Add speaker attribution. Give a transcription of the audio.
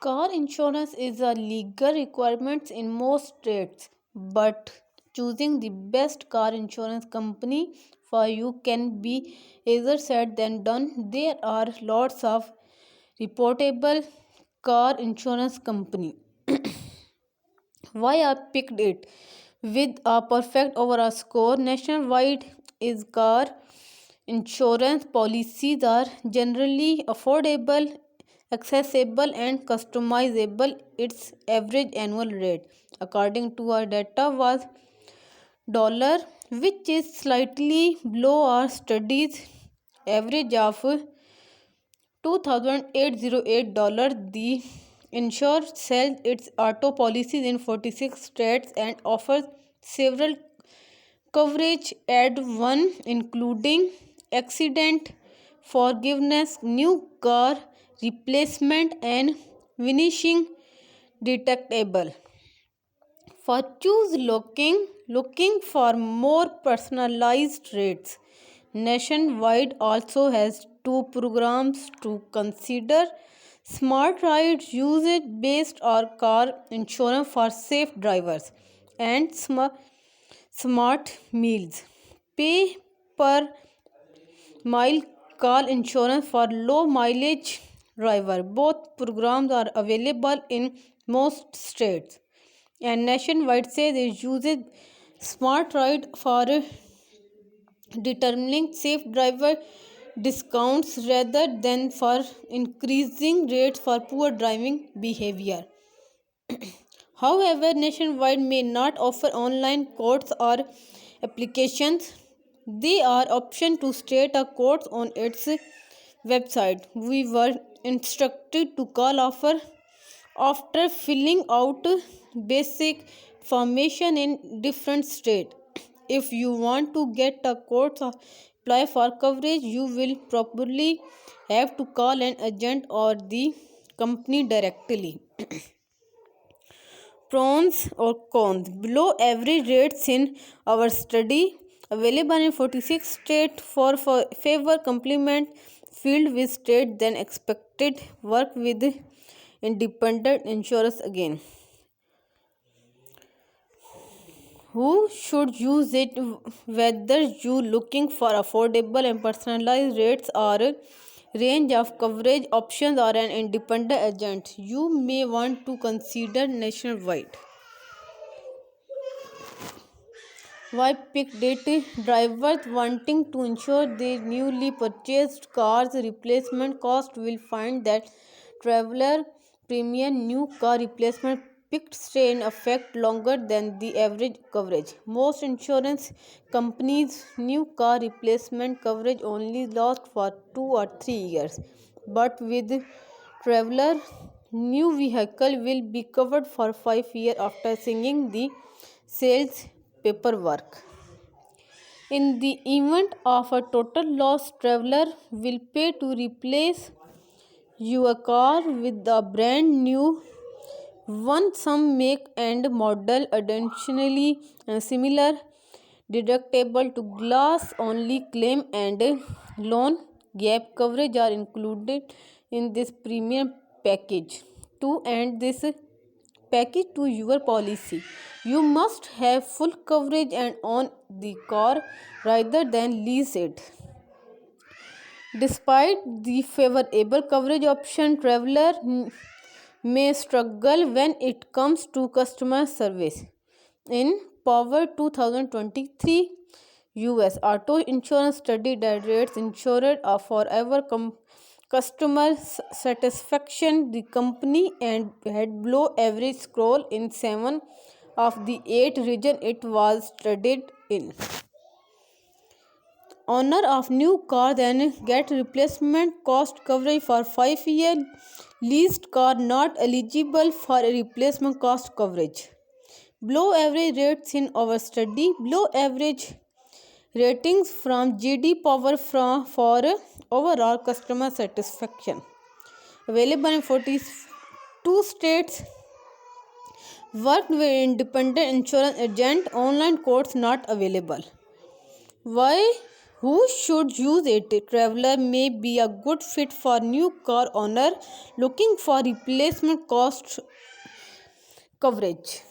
Speaker 1: Car insurance is a legal requirement in most states, but choosing the best car insurance company for you can be easier said than done. There are lots of reportable car insurance company. Why I picked it? With a perfect overall score, nationwide is car insurance policies are generally affordable, accessible, and customizable. Its average annual rate, according to our data, was dollar, which is slightly below our studies average of $2,808. The insurer sells its auto policies in 46 states and offers several coverage. Add one including accident forgiveness, new car replacement, and vinishing detectable. For choose looking for more personalized rates. Nationwide also has two programs to consider. Smart Ride usage based or car insurance for safe drivers and smart meals. Pay per mile car insurance for low mileage driver. Both programs are available in most states. And nationwide says it uses smart ride for determining safe driver discounts rather than for increasing rates for poor driving behavior. However, nationwide may not offer online quotes or applications. They are option to state a quote on its website. We were instructed to call offer after filling out basic information in different state. If you want to get a quote or apply for coverage, you will probably have to call an agent or the company directly. Pros or cons. Below average rates in our study, available in 46 states for favor complement field with state than expected. Work with independent insurers again. Who should use it? Whether you looking for affordable and personalized rates or range of coverage options or an independent agent, you may want to consider nationwide. Why picked it? Drivers wanting to ensure their newly purchased car's replacement cost will find that traveler premium new car replacement picked stay in effect longer than the average coverage. Most insurance companies' new car replacement coverage only lasts for 2 or 3 years, but with traveler, new vehicle will be covered for 5 years after signing the sales paperwork. In the event of a total loss, traveler will pay to replace your car with a brand new one. Some make and model additionally similar deductible to glass only claim and loan gap coverage are included in this premium package. To end this package to your policy, you must have full coverage and own the car rather than lease it. Despite the favorable coverage option, traveler may struggle when it comes to customer service. In Power 2023 US Auto Insurance Study that rates insured are forever customer satisfaction, the company and had below average score in 7 of the 8 regions it was studied in. Owner of new car then get replacement cost coverage for 5 years. Leased car not eligible for a replacement cost coverage. Below average rates in our study. Below average ratings from JD Power for overall customer satisfaction. Available in 42 states. Worked with independent insurance agent. Online quotes not available. Why? Who should use it? Traveler may be a good fit for new car owner looking for replacement cost coverage.